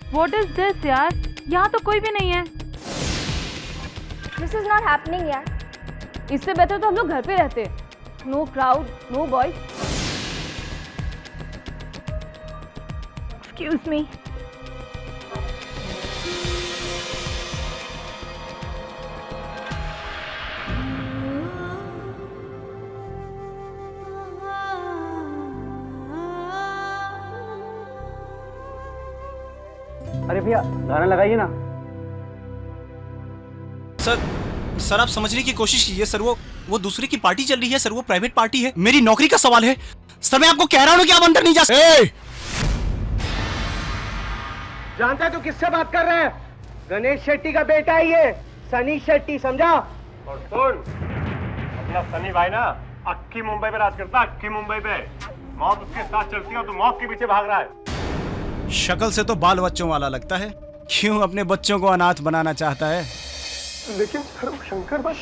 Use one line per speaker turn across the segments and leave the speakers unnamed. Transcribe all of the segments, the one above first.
What is this यार? यहाँ तो कोई भी नहीं है।
This is not happening यार।
इससे बेहतर तो हम लोग घर पे रहते। No crowd, no boys। Excuse me।
अरे भैया गाना लगाइए ना।
सर आप समझने की कोशिश कीजिए सर, वो दूसरे की पार्टी चल रही है सर, वो प्राइवेट पार्टी है, मेरी नौकरी का सवाल है सर। मैं आपको कह रहा हूँ कि आप अंदर नहीं जा सकते।
जानता है तू किससे बात कर रहे हैं? गणेश शेट्टी का बेटा है ये, सनी शेट्टी, समझा?
और सुन, अपना सनी भाई ना अक्की मुंबई पे राज करता, अक्की मुंबई पे। मौत उसके साथ चलती है और तू मौत के पीछे भाग रहा है।
शक्ल से तो बाल बच्चों वाला लगता है, क्यों अपने बच्चों को अनाथ बनाना चाहता है?
लेकिन सर वो शंकर भाई।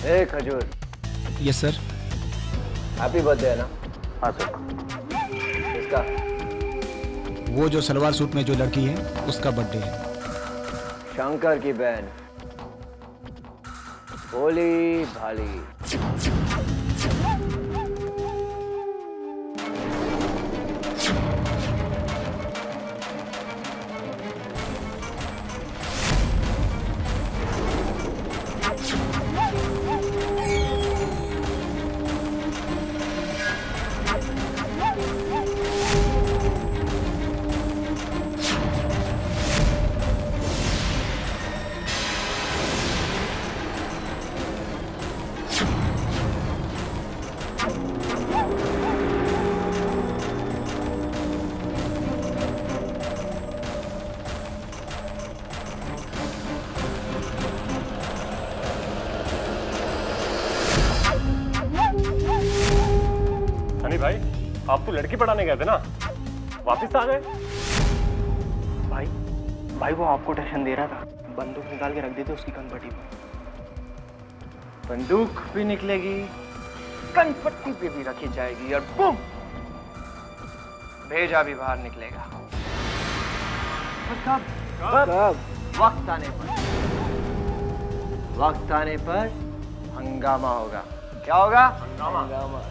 ए खजूर।
Yes sir.
हैप्पी बर्थडे है ना?
हाँ सर।
इसका
वो जो सलवार सूट में जो लड़की है उसका बर्थडे है।
शंकर की बहन भोली भाली।
भाई आप तो लड़की पढ़ाने गए थे ना, वापिस आ गए?
भाई वो आपको टेंशन दे रहा था, बंदूक निकाल के रख देते उसकी कनपट्टी पे। बंदूक भी निकलेगी, कनपट्टी पे भी रखी जाएगी और बूम, भेजा भी बाहर निकलेगा। कब? वक्त आने पर हंगामा होगा। क्या होगा? हंगामा।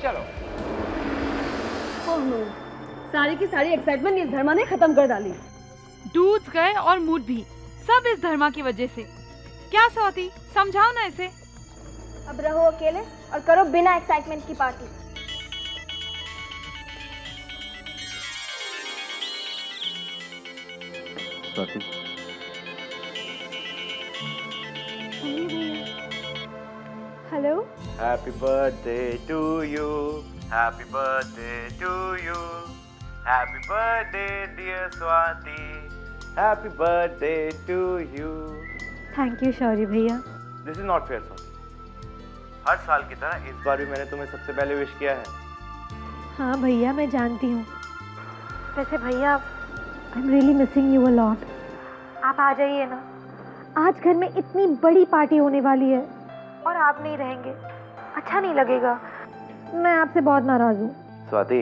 चलो।
ओह, सारी की सारी एक्साइटमेंट इस धर्मा ने खत्म कर डाली। डूड्स गए और मूड भी, सब इस धर्मा की वजह से। क्या स्वाति, समझाओ ना इसे।
अब रहो अकेले और करो बिना एक्साइटमेंट की party. Hello.
Happy birthday to you, happy birthday to you, happy birthday dear Swati, happy birthday to you.
Thank you Shaurya भैया।
This is not fair Swati. हर साल की तरह इस बार भी मैंने तुम्हें सबसे पहले विश किया है।
हाँ भैया, मैं जानती हूँ। वैसे भैया, I am really missing you a lot. आप आ जाइए ना, आज घर में इतनी बड़ी पार्टी होने वाली है और आप नहीं रहेंगे, अच्छा नहीं लगेगा। मैं आपसे बहुत नाराज हूँ।
स्वाति,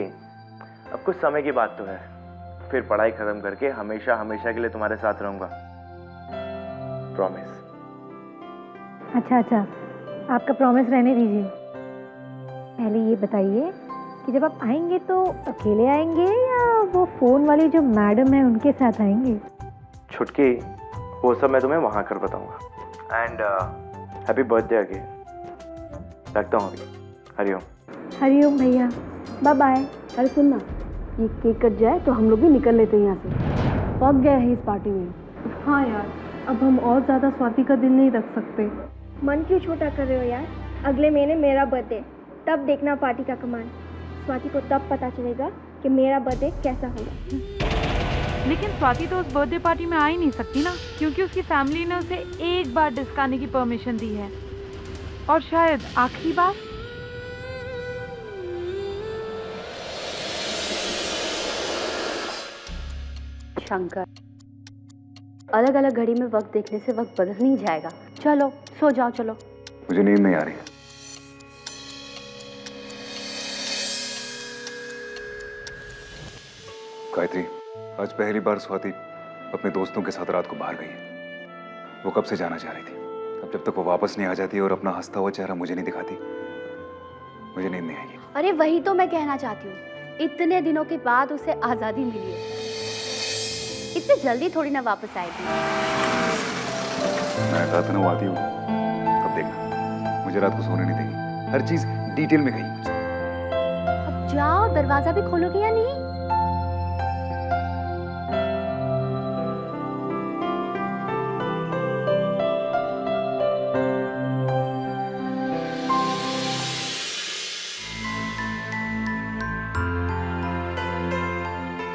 अब कुछ समय की बात तो है, फिर पढ़ाई खत्म करके हमेशा हमेशा के लिए तुम्हारे साथ रहूंगा, प्रॉमिस।
अच्छा, आपका प्रॉमिस रहने दीजिए। पहले ये बताइए कि जब आप आएंगे तो अकेले आएंगे या वो फोन वाली जो मैडम है उनके साथ आएंगे?
छुटकी, वो सब मैं तुम्हें वहां कर बताऊंगा। एंड
हैप्पी बर्थडे आगे। रखता हूँ अभी। हरिओम।
हरिओम भैया, बाय बाय।
अरे सुन ना, ये केक कट जाए तो हम लोग भी निकल लेते हैं यहाँ से। पक गया है इस पार्टी में।
हाँ यार, अब हम और ज़्यादा स्वाति का दिल नहीं रख सकते।
मन क्यों छोटा कर रहे हो यार? अगले महीने मेरा बर्थडे, तब देखना पार्टी का कमाल। स्वाति को तब पता चलेगा कि मेरा बर्थडे कैसा होगा।
लेकिन स्वाति तो उस बर्थडे पार्टी में आ ही नहीं सकती ना, क्योंकि उसकी फैमिली ने उसे एक बार डिस्क आने की परमिशन दी है, और शायद आखिरी बार।
शंकर, अलग अलग घड़ी में वक्त देखने से वक्त बदल नहीं जाएगा। चलो सो जाओ, चलो।
मुझे नींद नहीं आ रही है। गायत्री, आज पहली बार स्वाति अपने दोस्तों के साथ रात को बाहर गई है। वो कब से जाना चाह रही थी। अब जब तक वो वापस नहीं आ जाती और अपना हंसता हुआ चेहरा मुझे नहीं दिखाती, मुझे नींद नहीं आएगी।
अरे वही तो मैं कहना चाहती हूँ, इतने दिनों के बाद उसे आजादी मिली है, इतनी जल्दी थोड़ी ना वापस आएगी।
मैं कहा था ना वो आती हूँ, तब देखना मुझे रात को सोने नहीं देगी। हर चीज डिटेल में कही मुझसे।
अब जाओ, दरवाजा भी खोलोगे या नहीं?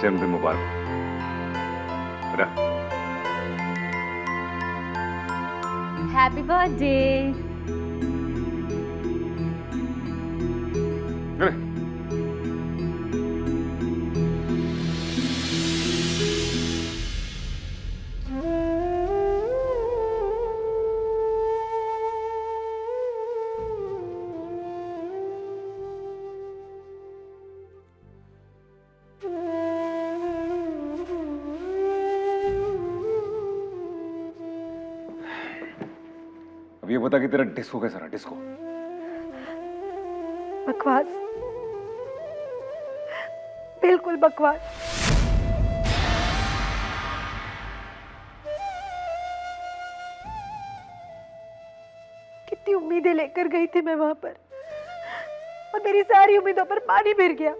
जन्मदिन मुबारक।
Happy birthday.
अब ये बता कि तेरा डिस्को कैसा रहा? डिस्को
बकवास, बिल्कुल बकवास। कितनी उम्मीदें लेकर गई थी मैं वहां पर, और मेरी सारी उम्मीदों पर पानी फिर गया।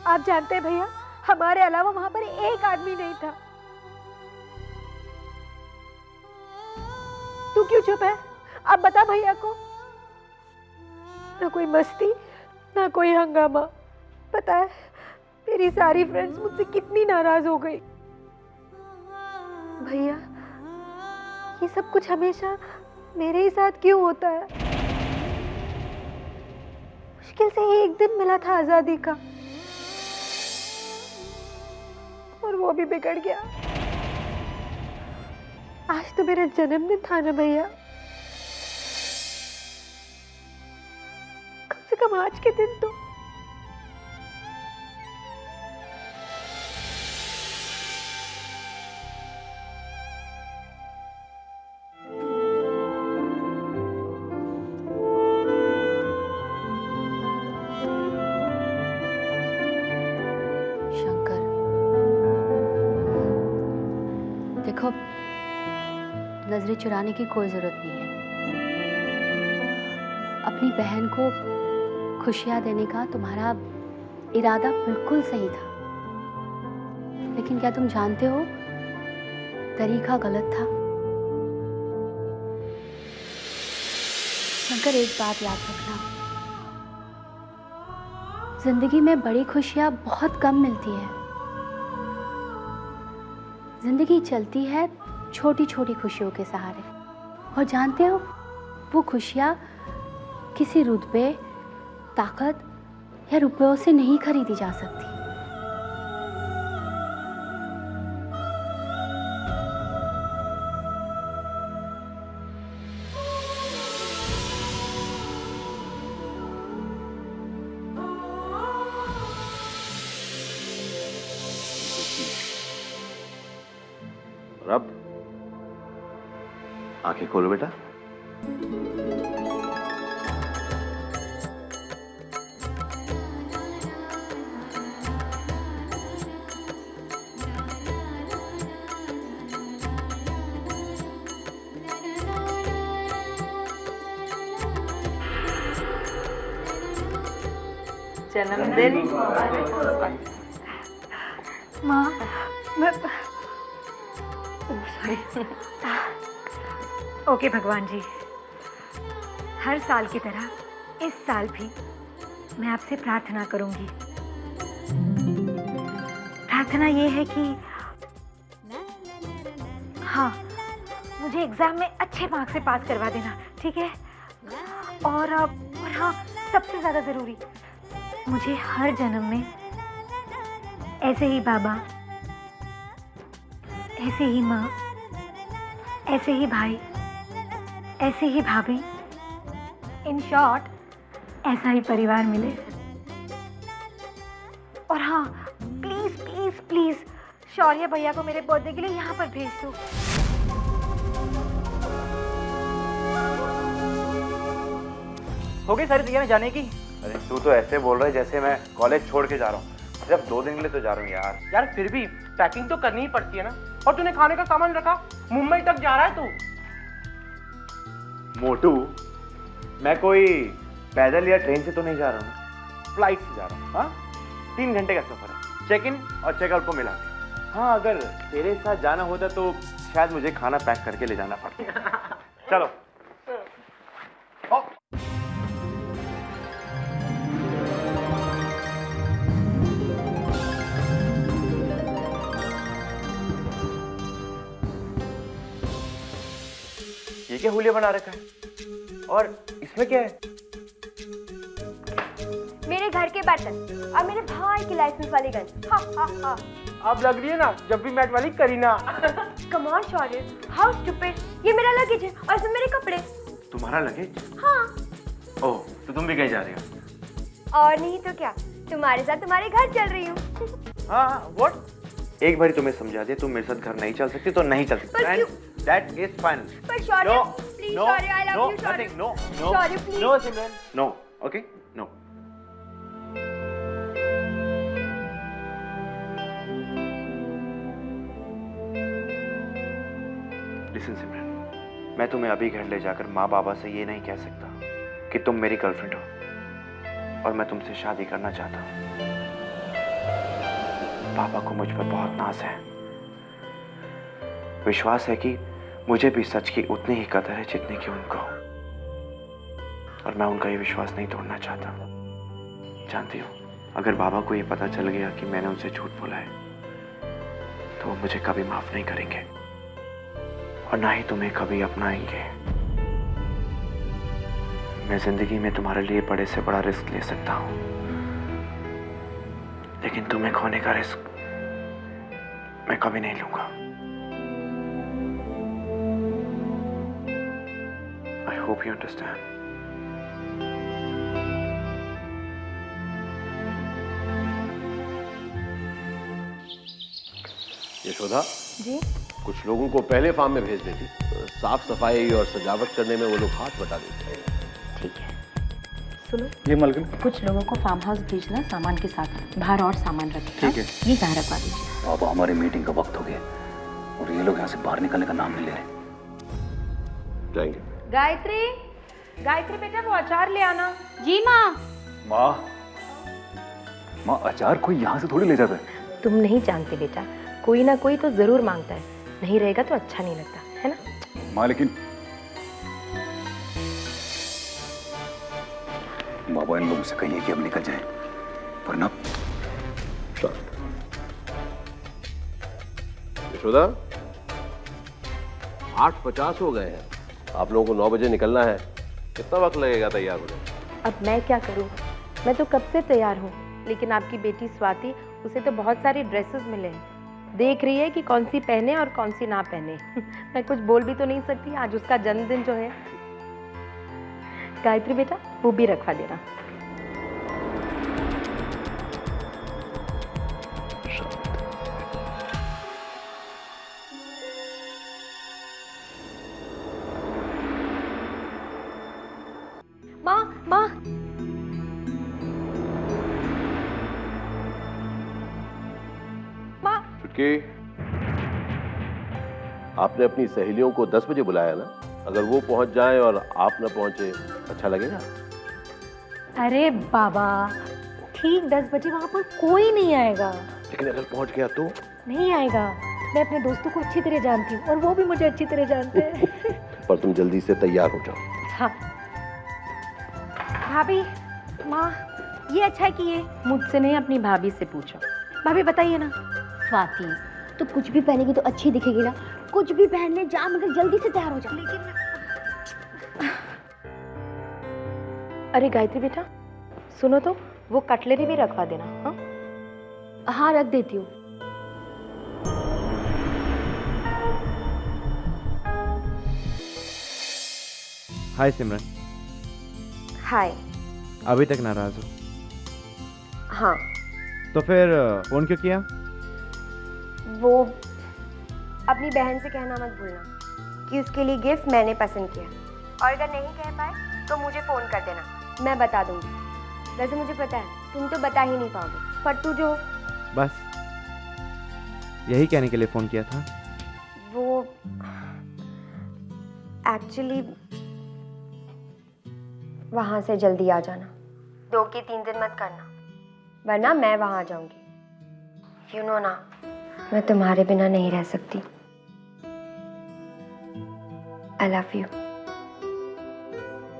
आप जानते हैं भैया, हमारे अलावा वहां पर एक आदमी नहीं था। तू क्यों चुप है? अब बता भैया को। ना कोई मस्ती, ना कोई हंगामा। पता है मेरी सारी फ्रेंड्स मुझसे कितनी नाराज हो गई। भैया, ये सब कुछ हमेशा मेरे ही साथ क्यों होता है? मुश्किल से एक दिन मिला था आजादी का, और वो भी बिगड़ गया। आज तो मेरा जन्मदिन था ना भैया, कम से कम आज के दिन तो।
शंकर, देखो, नजरें चुराने की कोई जरूरत नहीं है। अपनी बहन को खुशियां देने का तुम्हारा इरादा बिल्कुल सही था, लेकिन क्या तुम जानते हो तरीका गलत था? शंकर, एक बात याद रखना, जिंदगी में बड़ी खुशियां बहुत कम मिलती है। जिंदगी चलती है छोटी छोटी खुशियों के सहारे, और जानते हो वो खुशियाँ किसी रुतबे, ताकत या रुपयों से नहीं खरीदी जा सकती।
और अब आंखें खोलो बेटा।
जन्मदिन।
माँ मैं ओके भगवान जी, हर साल की तरह इस साल भी मैं आपसे प्रार्थना करूंगी। प्रार्थना ये है कि हाँ, मुझे एग्जाम में अच्छे मार्क्स से पास करवा देना, ठीक है? और हाँ, सबसे ज़्यादा ज़रूरी, मुझे हर जन्म में ऐसे ही बाबा, ऐसे ही माँ, ऐसे ही भाई, ऐसे ही भाभी, इन शॉर्ट ऐसा ही परिवार मिले। और हाँ, प्लीज प्लीज प्लीज शौर्य भैया को मेरे बर्थडे के लिए यहाँ पर भेज दो।
हो गई सारी तैयारी जाने की?
अरे तू तो ऐसे बोल रहा है जैसे मैं कॉलेज छोड़ के जा रहा हूँ। सिर्फ 2 दिन के लिए तो जा रहा हूँ यार।
यार फिर भी पैकिंग तो करनी ही पड़ती है ना। और तूने खाने का सामान रखा, मुंबई तक जा रहा है तू।
मोटू, मैं कोई पैदल या ट्रेन से तो नहीं जा रहा हूँ, फ्लाइट से जा रहा हूँ। हाँ, 3 घंटे का सफर है, चेक इन और चेकआउट को मिला के। हाँ, अगर तेरे साथ जाना होता तो शायद मुझे खाना पैक करके ले जाना पड़ता। चलो। ये क्या हुलिया बना रखा है? और इसमें क्या है?
मेरे घर के बर्तन और मेरे भाई की लाइसेंस वाली गन। हा हा हा।
अब लग रही है ना जब भी मैच वाली Kareena.
Come on Shaurya, how stupid. ये मेरा लगेज है और इसमें मेरे कपड़े।
तुम्हारा लगेज?
हाँ।
ओह, तो तुम भी कहीं जा रही हो?
और नहीं तो क्या, तुम्हारे साथ तुम्हारे घर चल रही हूँ।
हाँ, व्हाट? एक बार तुम्हें समझा दे, तुम मेरे साथ घर नहीं चल सकती तो नहीं चल सकती। That is fine.
पर शौर्य, please Shaurya, I love you Shaurya.
Nothing, no,
Shaurya, please।
no, Simran. No, okay, no. Listen, Simran. मैं तुम्हें अभी घर ले जाकर माँ बाबा से ये नहीं कह सकता कि तुम मेरी गर्लफ्रेंड हो और मैं तुमसे शादी करना चाहता हूँ। पापा को मुझ पर बहुत नाज है। विश्वास है कि मुझे भी सच की उतनी ही कदर है जितनी कि उनको, और मैं उनका ये विश्वास नहीं तोड़ना चाहता। जानती हो, अगर बाबा को ये पता चल गया कि मैंने उनसे झूठ बोला है तो वो मुझे कभी माफ नहीं करेंगे और ना ही तुम्हें कभी अपनाएंगे। मैं जिंदगी में तुम्हारे लिए बड़े से बड़ा रिस्क ले सकता हूं, लेकिन तुम्हें खोने का रिस्क मैं कभी नहीं लूंगा। I hope you understand.
Yashoda
ji?
कुछ लोगों को पहले फार्म में भेज देती, साफ सफाई और सजावट करने में वो लोग हाथ बटा देते हैं।
ठीक है, सुनो,
ये मलकिन,
कुछ लोगों को फार्म हाउस भेजना, सामान के साथ बाहर और सामान रखें।
ठीक है।
ये कहाँ रखवा दीजिए।
अब हमारी मीटिंग का वक्त हो गया और ये लोग यहाँ से बाहर निकलने का नाम नहीं ले रहे।
जाएंगे।
गायत्री, गायत्री बेटा वो अचार ले आना।
जी माँ।
माँ, अचार कोई यहाँ से थोड़ी ले जाता है।
तुम नहीं जानते बेटा, कोई ना कोई तो जरूर मांगता है, नहीं रहेगा तो अच्छा नहीं लगता है ना।
माँ, लेकिन बाबा इन लोगों से कहिए कि अब निकल जाए, वरना।
यशोदा, 8:50 हो गए हैं, आप लोगों को 9 बजे निकलना है। कितना वक्त लगेगा तैयार होने?
अब मैं क्या करूं, मैं तो कब से तैयार हूं, लेकिन आपकी बेटी स्वाति, उसे तो बहुत सारे ड्रेसेस मिले हैं, देख रही है कि कौन सी पहने और कौन सी ना पहने। मैं कुछ बोल भी तो नहीं सकती, आज उसका जन्मदिन जो है। गायत्री बेटा, वो भी रखवा देना। माँ, माँ, माँ।
चुटकी, आपने अपनी सहेलियों को 10 बजे बुलाया ना? अगर वो पहुंच जाएं और आप न पहुंचे, अच्छा लगेगा?
अरे बाबा, ठीक 10 बजे वहाँ पर कोई नहीं आएगा।
लेकिन अगर पहुंच गया तो?
नहीं आएगा। मैं अपने दोस्तों को अच्छी तरह जानती हूँ और वो भी मुझे अच्छी तरह जानते हैं।
पर तुम जल्दी से तैयार हो जाओ।
हाँ। भाभी, माँ, ये अच्छा है कि ये
मुझसे नहीं, अपनी भाभी से पूछो।
भाभी बताइए ना।
स्वाति, तो कुछ भी पहनेगी तो अच्छी दिखेगी ना। कुछ भी पहन ले, जा मगर जल्दी से तैयार हो जा। लेकिन
अरे गायत्री बेटा, सुनो तो, वो कटलरी भी रखवा देना। हाँ
हाँ, रख देती हूँ।
हाय सिमरन।
हाय।
अभी तक नाराज हो?
हाँ।
तो फिर फोन क्यों किया?
वो अपनी बहन से कहना मत भूलना कि उसके लिए गिफ्ट मैंने पसंद किया, और अगर नहीं कह पाए तो मुझे फ़ोन कर देना, मैं बता दूंगी। वैसे मुझे पता है तुम तो बता ही नहीं पाओगे, पर तू जो
बस यही कहने के लिए फोन किया था।
वो एक्चुअली वहाँ से जल्दी आ जाना, 2 कि 3 दिन मत करना, वरना मैं वहाँ आ जाऊंगी। यू नो ना, मैं तुम्हारे बिना नहीं रह सकती। I love you.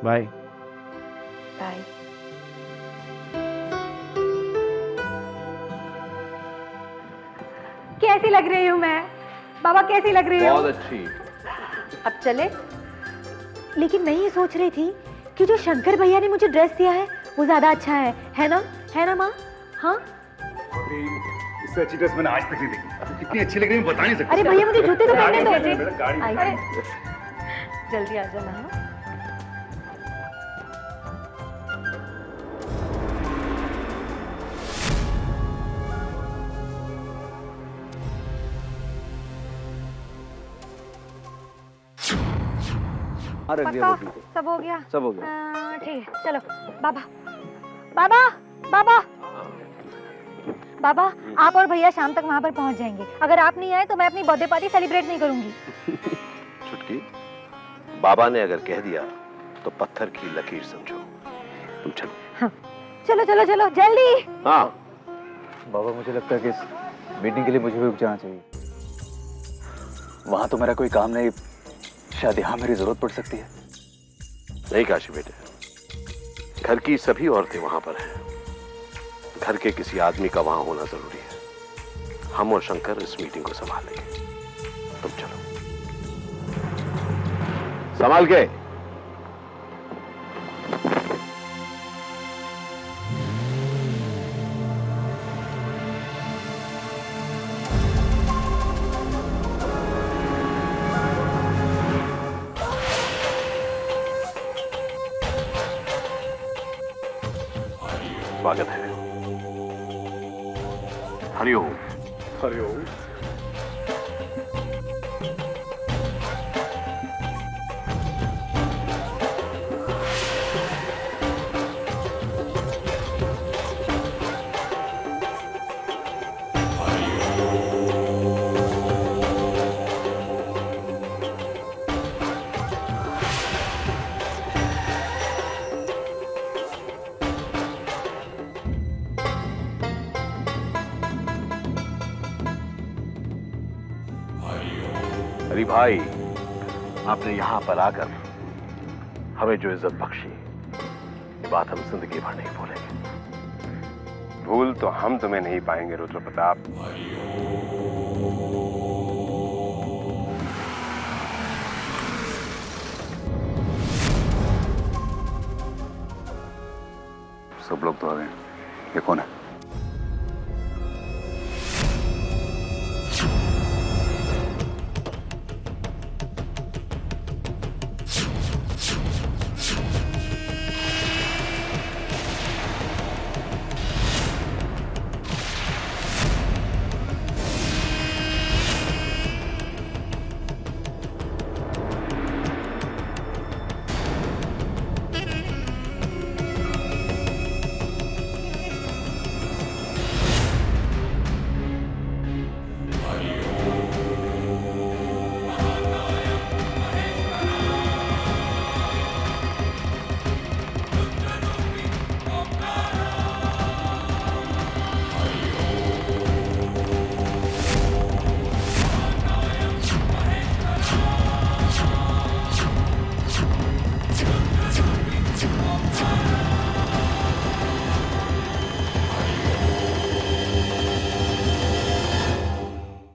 Bye.
Bye.
कैसी लग रही हूँ मैं? बाबा कैसी लग रही हूँ?
बहुत अच्छी।
अब चले? लेकिन मैं ये सोच रही थी कि जो शंकर भैया ने मुझे ड्रेस दिया है वो ज्यादा अच्छा है ना? है ना माँ? हाँ?
इससे अच्छी ड्रेस मैंने आज तक नहीं देखी। कितनी अच्छी लग रही है बता नहीं सकता।
अरे भैया मुझे जूते तो पहनने दो।
गाड़ी
जल्दी आ जाना। हाँ? पक्का सब हो गया?
सब हो गया।
ठीक है, चलो। बाबा, बाबा, बाबा, बाबा, आप और भैया शाम तक वहाँ पर पहुँच जाएंगे। अगर आप नहीं आए तो मैं अपनी बर्थडे पार्टी सेलिब्रेट नहीं करूँगी।
छुटकी, बाबा ने अगर कह दिया तो पत्थर की लकीर समझो। तुम चलो।
हाँ, चलो चलो चलो जल्दी।
हाँ।
बाबा, मुझे लगता है कि इस मीटिंग के लिए मुझे भी रुक जाना चाहिए। वहाँ तो मेरा कोई काम नहीं, शायद यहाँ मेरी जरूरत पड़ सकती है।
नहीं काशी बेटे, घर की सभी औरतें वहां पर हैं। घर के किसी आदमी का वहां होना जरूरी है। हम और शंकर इस मीटिंग को संभाल लेंगे। तुम चलो, संभाल के। स्वागत है। हरिओम। हरिओम। अरे भाई, आपने यहाँ पर आकर हमें जो इज्जत बख्शी, ये बात हम जिंदगी भर नहीं भूलेंगे। भूल तो हम तुम्हें नहीं पाएंगे रुद्र प्रताप।
सब लोग तो आ गए। ये कौन है?